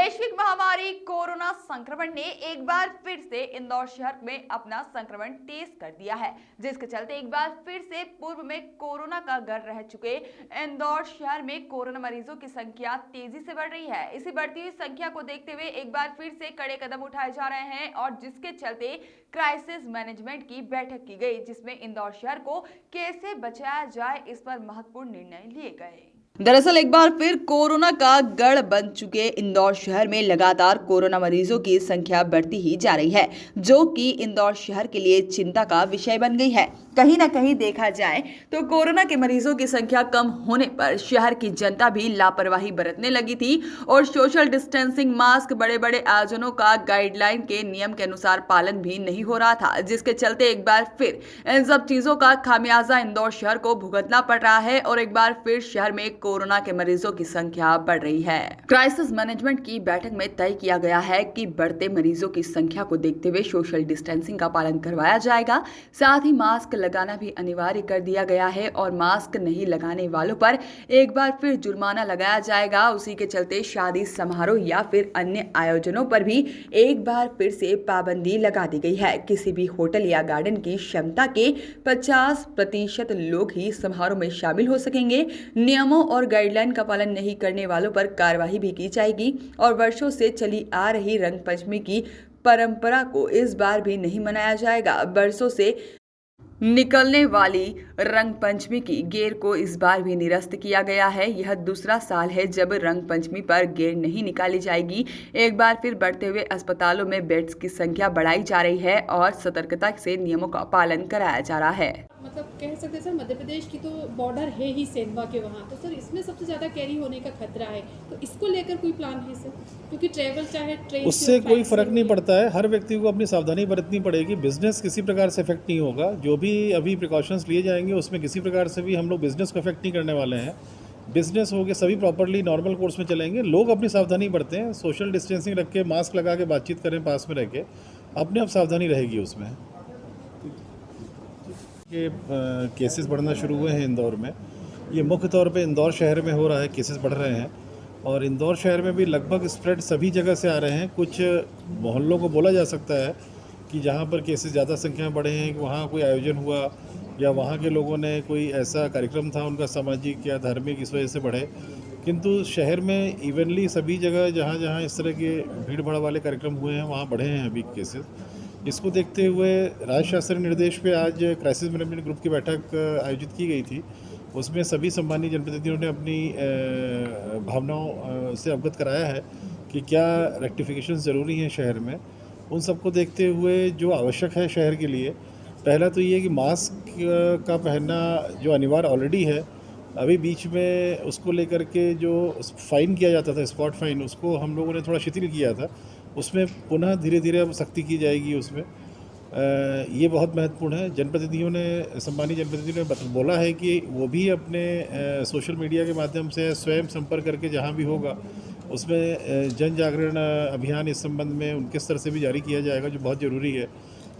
वैश्विक महामारी कोरोना संक्रमण ने एक बार फिर से इंदौर शहर में अपना संक्रमण तेज कर दिया है, जिसके चलते एक बार फिर से पूर्व में कोरोना का गढ़ रह चुके इंदौर शहर में कोरोना मरीजों की संख्या तेजी से बढ़ रही है। इसी बढ़ती हुई संख्या को देखते हुए एक बार फिर से कड़े कदम उठाए जा रहे हैं और जिसके चलते क्राइसिस मैनेजमेंट की बैठक की गई, जिसमें इंदौर शहर को कैसे बचाया जाए इस पर महत्वपूर्ण निर्णय लिए गए। दरअसल एक बार फिर कोरोना का गढ़ बन चुके इंदौर शहर में लगातार कोरोना मरीजों की संख्या बढ़ती ही जा रही है, जो कि इंदौर शहर के लिए चिंता का विषय बन गई है। कहीं ना कहीं देखा जाए तो कोरोना के मरीजों की संख्या कम होने पर शहर की जनता भी लापरवाही बरतने लगी थी और सोशल डिस्टेंसिंग, मास्क, बड़े बड़े आयोजनों का गाइडलाइन के नियम के अनुसार पालन भी नहीं हो रहा था, जिसके चलते एक बार फिर इन सब चीजों का खामियाजा इंदौर शहर को भुगतना पड़ रहा है और एक बार फिर शहर में कोरोना के मरीजों की संख्या बढ़ रही है। क्राइसिस मैनेजमेंट की बैठक में तय किया गया है कि बढ़ते मरीजों की संख्या को देखते हुए सोशल डिस्टेंसिंग का पालन करवाया जाएगा। साथ ही मास्क लगाना भी अनिवार्य कर दिया गया है और मास्क नहीं लगाने वालों पर एक बार फिर जुर्माना लगाया जाएगा। उसी के चलते शादी समारोह या फिर अन्य आयोजनों पर भी एक बार फिर से पाबंदी लगा दी गई है। किसी भी होटल या गार्डन की क्षमता के 50% लोग ही समारोह में शामिल हो सकेंगे। नियमों और गाइडलाइन का पालन नहीं करने वालों पर कार्रवाई भी की जाएगी और वर्षों से चली आ रही रंग पंचमी की परंपरा को इस बार भी नहीं मनाया जाएगा। बरसों से निकलने वाली रंग पंचमी की गेर को इस बार भी निरस्त किया गया है। यह दूसरा साल है जब रंग पंचमी पर गेर नहीं निकाली जाएगी। एक बार फिर बढ़ते हुए अस्पतालों में बेड्स की संख्या बढ़ाई जा रही है और सतर्कता से नियमों का पालन कराया जा रहा है। मतलब कह सकते हैं सर, मध्य प्रदेश की तो बॉर्डर है ही सेंधवा के वहाँ, तो सर इसमें सबसे ज़्यादा कैरी होने का खतरा है, तो इसको लेकर कोई प्लान है सर? क्योंकि ट्रैवल चाहे ट्रेन उससे कोई फ़र्क नहीं पड़ता है। हर व्यक्ति को अपनी सावधानी बरतनी पड़ेगी। बिजनेस किसी प्रकार से इफेक्ट नहीं होगा। जो भी अभी प्रिकॉशंस लिए जाएंगे उसमें किसी प्रकार से भी हम लोग बिजनेस को इफेक्ट नहीं करने वाले हैं। बिजनेस हो गए सभी प्रॉपरली नॉर्मल कोर्स में चलेंगे। लोग अपनी सावधानी बरतें, सोशल डिस्टेंसिंग रख के, मास्क लगा के बातचीत करें पास में रह के, अपने आप सावधानी रहेगी उसमें। के केसेस बढ़ना शुरू हुए हैं इंदौर में। ये मुख्य तौर पे इंदौर शहर में हो रहा है, केसेस बढ़ रहे हैं और इंदौर शहर में भी लगभग स्प्रेड सभी जगह से आ रहे हैं। कुछ मोहल्लों को बोला जा सकता है कि जहाँ पर केसेस ज़्यादा संख्या में बढ़े हैं, कि वहाँ कोई आयोजन हुआ या वहाँ के लोगों ने कोई ऐसा कार्यक्रम था उनका सामाजिक या धार्मिक, इस वजह से बढ़े। किंतु शहर में इवनली सभी जगह जहाँ जहाँ इस तरह के भीड़ भाड़ वाले कार्यक्रम हुए हैं वहाँ बढ़े हैं अभी केसेस। इसको देखते हुए राज्य शासन के निर्देश पे आज क्राइसिस मैनेजमेंट ग्रुप की बैठक आयोजित की गई थी। उसमें सभी सम्मानीय जनप्रतिनिधियों ने अपनी भावनाओं से अवगत कराया है कि क्या रेक्टिफिकेशन ज़रूरी हैं शहर में। उन सबको देखते हुए जो आवश्यक है शहर के लिए, पहला तो ये कि मास्क का पहनना जो अनिवार्य ऑलरेडी है, अभी बीच में उसको लेकर के जो फ़ाइन किया जाता था, स्पॉट फ़ाइन, उसको हम लोगों ने थोड़ा शिथिल किया था। उसमें पुनः धीरे धीरे अब सख्ती की जाएगी उसमें। ये बहुत महत्वपूर्ण है। जनप्रतिनिधियों ने, सम्मानीय जनप्रतिनिधियों ने बोला है कि वो भी अपने सोशल मीडिया के माध्यम से स्वयं संपर्क करके जहाँ भी होगा उसमें जन जागरण अभियान इस संबंध में उनके स्तर से भी जारी किया जाएगा, जो बहुत ज़रूरी है।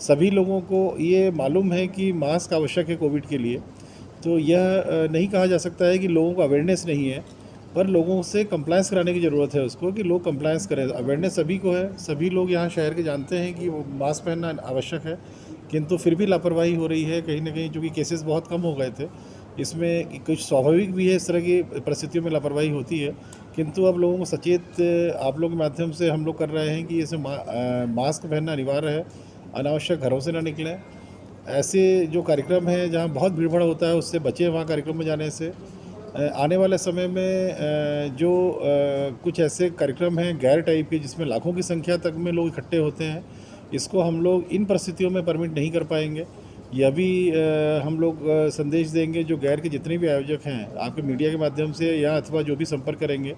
सभी लोगों को ये मालूम है कि मास्क आवश्यक है कोविड के लिए, तो यह नहीं कहा जा सकता है कि लोगों को अवेयरनेस नहीं है, पर लोगों से कंप्लायंस कराने की ज़रूरत है उसको, कि लोग कंप्लायंस करें। अवेयरनेस सभी को है, सभी लोग यहाँ शहर के जानते हैं कि वो मास्क पहनना आवश्यक है, किंतु फिर भी लापरवाही हो रही है कहीं ना कहीं, क्योंकि केसेस बहुत कम हो गए थे। इसमें कुछ स्वाभाविक भी है, इस तरह की परिस्थितियों में लापरवाही होती है, किंतु अब लोगों को सचेत आप लोगों के माध्यम से हम लोग कर रहे हैं कि इसे मास्क पहनना अनिवार्य है, अनावश्यक घरों से ना निकलें। ऐसे जो कार्यक्रम हैं जहाँ बहुत भीड़ भाड़ होता है उससे बचें, वहाँ कार्यक्रम में जाने से। आने वाले समय में जो कुछ ऐसे कार्यक्रम हैं गैर टाइप के, जिसमें लाखों की संख्या तक में लोग इकट्ठे होते हैं, इसको हम लोग इन परिस्थितियों में परमिट नहीं कर पाएंगे। यह भी हम लोग संदेश देंगे जो गैर के जितने भी आयोजक हैं, आपके मीडिया के माध्यम से या अथवा जो भी संपर्क करेंगे,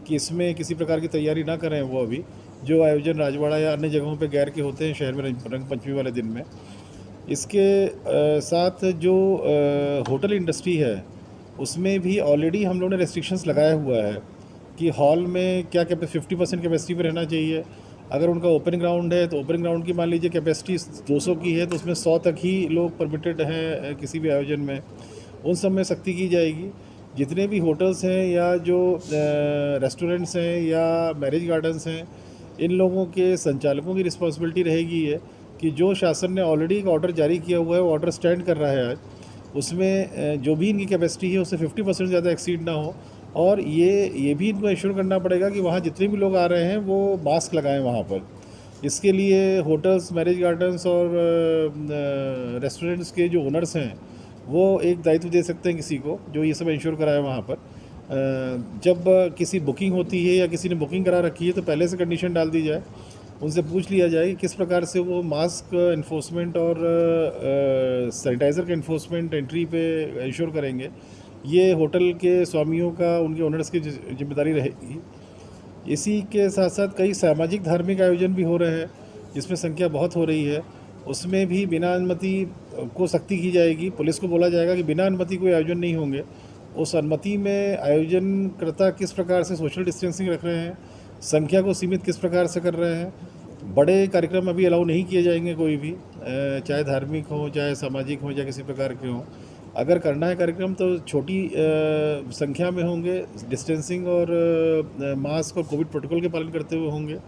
कि इसमें किसी प्रकार की तैयारी ना करें। वो अभी जो आयोजन राजवाड़ा या अन्य जगहों पर गैर के होते हैं शहर में रंग पंचमी वाले दिन में। इसके साथ जो होटल इंडस्ट्री है उसमें भी ऑलरेडी हम लोगों ने रेस्ट्रिक्शंस लगाया हुआ है कि हॉल में क्या 50% कैपेसिटी पर रहना चाहिए। अगर उनका ओपन ग्राउंड है तो ओपन ग्राउंड की मान लीजिए कैपेसिटी 200 की है, तो उसमें 100 तक ही लोग परमिटेड हैं किसी भी आयोजन में। उन सब में सख्ती की जाएगी। जितने भी होटल्स हैं या जो रेस्टोरेंट्स हैं या मैरिज गार्डन्स हैं, इन लोगों के संचालकों की रिस्पॉन्सिबिलिटी रहेगी है कि जो शासन ने ऑलरेडी एक ऑर्डर जारी किया हुआ है, वो ऑर्डर स्टैंड कर रहा है आज, उसमें जो भी इनकी कैपेसिटी है उससे 50% ज़्यादा एक्सीड ना हो। और ये भी इनको इंश्योर करना पड़ेगा कि वहाँ जितने भी लोग आ रहे हैं वो मास्क लगाएं वहाँ पर। इसके लिए होटल्स, मैरिज गार्डन्स और रेस्टोरेंट्स के जो ओनर्स हैं वो एक दायित्व दे सकते हैं किसी को जो ये सब इंश्योर कराए वहाँ पर। जब किसी बुकिंग होती है या किसी ने बुकिंग करा रखी है तो पहले से कंडीशन डाल दी जाए, उनसे पूछ लिया जाए कि किस प्रकार से वो मास्क इन्फोर्समेंट और सैनिटाइज़र का इन्फोर्समेंट एंट्री पे इंश्योर करेंगे। ये होटल के स्वामियों का, उनके ओनर्स की जिम्मेदारी रहेगी। इसी के साथ साथ कई सामाजिक धार्मिक आयोजन भी हो रहे हैं जिसमें संख्या बहुत हो रही है, उसमें भी बिना अनुमति को सख्ती की जाएगी। पुलिस को बोला जाएगा कि बिना अनुमति कोई आयोजन नहीं होंगे। उस अनुमति में आयोजनकर्ता किस प्रकार से सोशल डिस्टेंसिंग रख रहे हैं, संख्या को सीमित किस प्रकार से कर रहे हैं। बड़े कार्यक्रम अभी अलाउ नहीं किए जाएंगे कोई भी, चाहे धार्मिक हो, चाहे सामाजिक हो, या किसी प्रकार के हों। अगर करना है कार्यक्रम तो छोटी संख्या में होंगे, डिस्टेंसिंग और मास्क और कोविड प्रोटोकॉल के पालन करते हुए होंगे।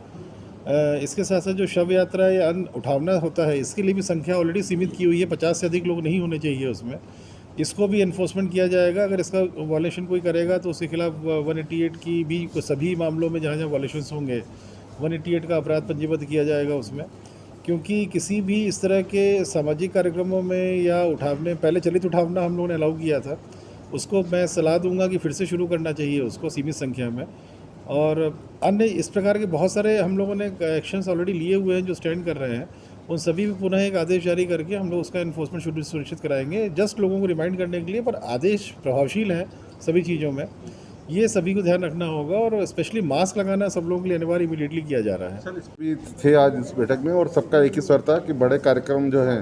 इसके साथ साथ जो शव यात्रा या अन्न उठावना होता है, इसके लिए भी संख्या ऑलरेडी सीमित की हुई है, 50 से अधिक लोग नहीं होने चाहिए उसमें। इसको भी एनफोर्समेंट किया जाएगा। अगर इसका वायलेशन कोई करेगा तो उसके खिलाफ 188 की भी सभी मामलों में जहाँ जहाँ वायलेशंस होंगे 188 का अपराध पंजीबद्ध किया जाएगा उसमें। क्योंकि किसी भी इस तरह के सामाजिक कार्यक्रमों में या उठावने, पहले चलित उठावना हम लोगों ने अलाउ किया था, उसको मैं सलाह दूंगा कि फिर से शुरू करना चाहिए उसको सीमित संख्या में। और अन्य इस प्रकार के बहुत सारे हम लोगों ने एक्शंस ऑलरेडी लिए हुए हैं जो स्टैंड कर रहे हैं, उन सभी भी पुनः एक आदेश जारी करके हम लोग उसका इन्फोर्समेंट सुनिश्चित कराएंगे, जस्ट लोगों को रिमाइंड करने के लिए। पर आदेश प्रभावशील है सभी चीज़ों में, ये सभी को ध्यान रखना होगा। और स्पेशली मास्क लगाना सब लोगों के लिए अनिवार्य इमीडिएटली किया जा रहा है। सर, इस भी थे आज इस बैठक में और सबका एक ही स्वर था कि बड़े कार्यक्रम जो हैं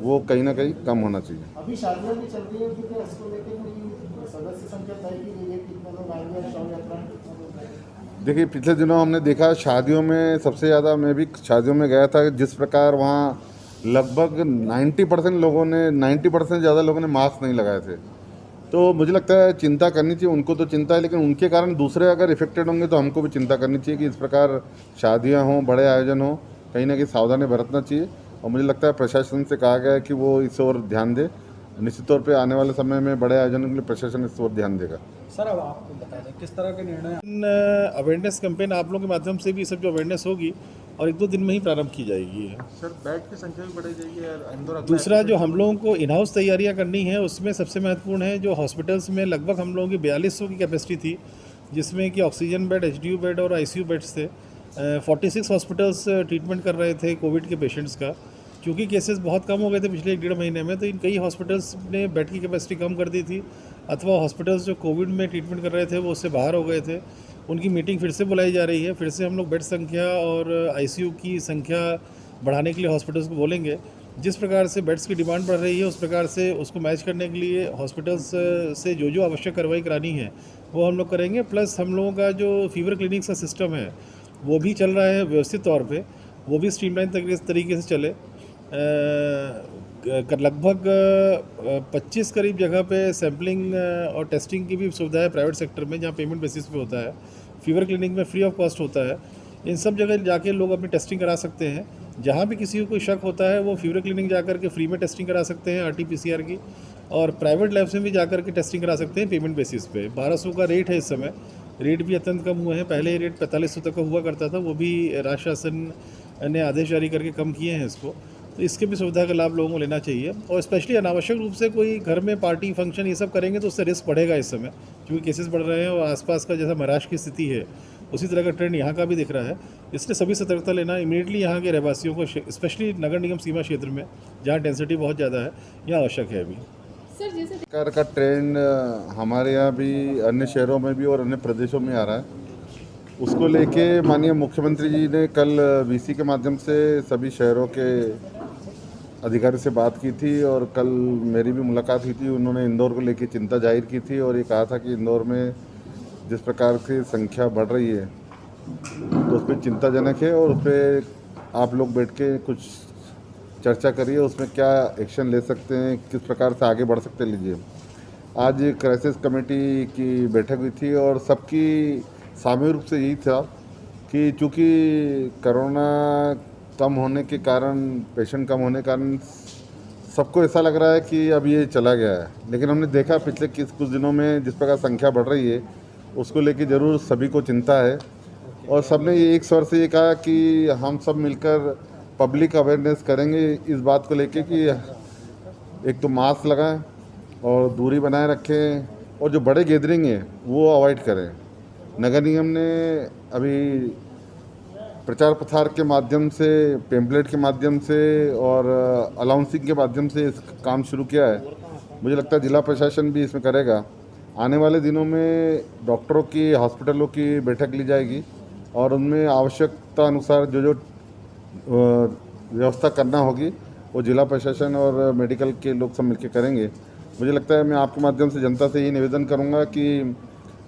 वो कहीं ना कहीं कम होना चाहिए। अभी शादियां भी चल रही है, क्योंकि इसको लेकर कोई सदस्य संख्या तय की गई है, कितने लोग आएंगे शव यात्रा में, कितने लोग आएंगे? देखिए, पिछले दिनों हमने देखा शादियों में सबसे ज़्यादा, मैं भी शादियों में गया था, जिस प्रकार वहाँ लगभग 90% लोगों ने, 90% ज़्यादा लोगों ने मास्क नहीं लगाए थे। तो मुझे लगता है चिंता करनी चाहिए, उनको तो चिंता है, लेकिन उनके कारण दूसरे अगर इफेक्टेड होंगे तो हमको भी चिंता करनी चाहिए कि इस प्रकार शादियां हों, बड़े आयोजन हों, कहीं ना कहीं सावधानी बरतना चाहिए। और मुझे लगता है प्रशासन से कहा गया है कि वो इस ओर ध्यान दे। निश्चित तौर पे आने वाले समय में बड़े आयोजनों के लिए प्रशासन इस ओर ध्यान देगा। सर, अब आपको बता दें किस तरह के निर्णय। अवेयरनेस कैंपेन आप लोगों के माध्यम से भी सब जो अवेयरनेस होगी और 1-2 दिन में ही प्रारंभ की जाएगी। सर, बेड की संख्या भी बढ़ाई जाएगी और दूसरा जो हम लोगों को इन हाउस तैयारियां करनी है, उसमें सबसे महत्वपूर्ण है जो हॉस्पिटल्स में लगभग हम लोगों की 4200 की कैपेसिटी थी, जिसमें कि ऑक्सीजन बेड, HDU बेड और ICU बेड्स थे। 46 हॉस्पिटल्स ट्रीटमेंट कर रहे थे कोविड के पेशेंट्स का। क्योंकि केसेस बहुत कम हो गए थे पिछले 1-1.5 महीने में, तो इन कई हॉस्पिटल्स ने बेड की कैपेसिटी कम कर दी थी, अथवा हॉस्पिटल्स जो कोविड में ट्रीटमेंट कर रहे थे वो उससे बाहर हो गए थे। उनकी मीटिंग फिर से बुलाई जा रही है, फिर से हम लोग बेड संख्या और ICU की संख्या बढ़ाने के लिए हॉस्पिटल्स को बोलेंगे। जिस प्रकार से बेड्स की डिमांड बढ़ रही है उस प्रकार से उसको मैच करने के लिए हॉस्पिटल्स से जो आवश्यक कार्रवाई करानी है वो हम लोग करेंगे। प्लस हम लोगों का जो फीवर क्लिनिक्स का सिस्टम है वो भी चल रहा है व्यवस्थित तौर पे, वो भी स्ट्रीमलाइन तरीके से चले। लगभग 25 करीब जगह पे सैम्पलिंग और टेस्टिंग की भी सुविधा है प्राइवेट सेक्टर में, जहाँ पेमेंट बेसिस पे होता है। फीवर क्लिनिक में फ्री ऑफ कॉस्ट होता है। इन सब जगह जाके लोग अपनी टेस्टिंग करा सकते हैं। जहाँ भी किसी को कोई शक होता है वो फीवर क्लिनिक जाकर के फ्री में टेस्टिंग करा सकते हैं RT-PCR की, और प्राइवेट लैब्स में भी जाकर के टेस्टिंग करा सकते हैं पेमेंट बेसिस पे। 1200 का रेट है इस समय, रेट भी अत्यंत कम हुए हैं। पहले ये रेट 4500 तक का हुआ करता था, वो भी राज्य शासन ने आदेश जारी करके कम किए हैं इसको। तो इसके भी सुविधा का लाभ लोगों को लेना चाहिए। और स्पेशली अनावश्यक रूप से कोई घर में पार्टी फंक्शन ये सब करेंगे तो उससे रिस्क बढ़ेगा इस समय, क्योंकि केसेस बढ़ रहे हैं और आसपास का जैसा महाराष्ट्र की स्थिति है उसी तरह का ट्रेंड यहाँ का भी दिख रहा है। इसलिए सभी सतर्कता लेना इमीडिएटली यहाँ के रहवासियों को, स्पेशली नगर निगम सीमा क्षेत्र में जहाँ डेंसिटी बहुत ज़्यादा है, यहाँ आवश्यक है अभी। सर, जैसे सरकार का ट्रेंड हमारे यहाँ भी, अन्य शहरों में भी और अन्य प्रदेशों में आ रहा है। उसको लेके माननीय मुख्यमंत्री जी ने कल VC के माध्यम से सभी शहरों के अधिकारी से बात की थी, और कल मेरी भी मुलाकात हुई थी। उन्होंने इंदौर को लेके चिंता जाहिर की थी और ये कहा था कि इंदौर में जिस प्रकार से संख्या बढ़ रही है तो उस पर चिंताजनक है, और उस पर आप लोग बैठ के कुछ चर्चा करिए, उसमें क्या एक्शन ले सकते हैं, किस प्रकार से आगे बढ़ सकते लीजिए। आज क्राइसिस कमेटी की बैठक हुई थी और सबकी सामूहिक रूप से यही था कि चूँकि कोरोना कम होने के कारण, पेशेंट कम होने के कारण सबको ऐसा लग रहा है कि अब ये चला गया है, लेकिन हमने देखा पिछले कुछ दिनों में जिस प्रकार संख्या बढ़ रही है उसको लेके ज़रूर सभी को चिंता है और सबने ये एक स्वर से ये कहा कि हम सब मिलकर पब्लिक अवेयरनेस करेंगे इस बात को लेके कि एक तो मास्क लगाएं और दूरी बनाए रखें और जो बड़े गैदरिंग है वो अवॉइड करें। नगर निगम ने अभी प्रचार प्रसार के माध्यम से, पेम्पलेट के माध्यम से और अनाउंसिंग के माध्यम से इस काम शुरू किया है। मुझे लगता है जिला प्रशासन भी इसमें करेगा। आने वाले दिनों में डॉक्टरों की, हॉस्पिटलों की बैठक ली जाएगी और उनमें आवश्यकता अनुसार जो व्यवस्था करना होगी वो जिला प्रशासन और मेडिकल के लोग सब मिलकर करेंगे। मुझे लगता है मैं आपके माध्यम से जनता से यही निवेदन करूंगा कि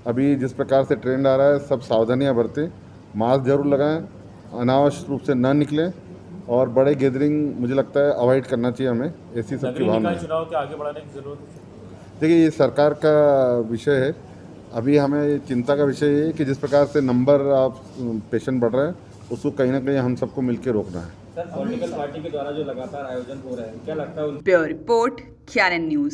अभी जिस प्रकार से ट्रेंड आ रहा है सब सावधानियां बरतें, मास्क जरूर लगाएं, अनावश्यक रूप से न निकलें और बड़े गैदरिंग मुझे लगता है अवॉइड करना चाहिए हमें, ऐसी सबकी भावना है। चुनाव के आगे बढ़ाने की जरूरत है। देखिए ये सरकार का विषय है, अभी हमें चिंता का विषय ये है कि जिस प्रकार से नंबर ऑफ पेशेंट बढ़ रहे हैं उसको कहीं ना कहीं हम सबको मिलकर रोकना है। सर, पॉलिटिकल पार्टी के द्वारा जो लगातार आयोजन हो रहे हैं, क्या लगता है ब्यूरो रिपोर्ट, KNN न्यूज।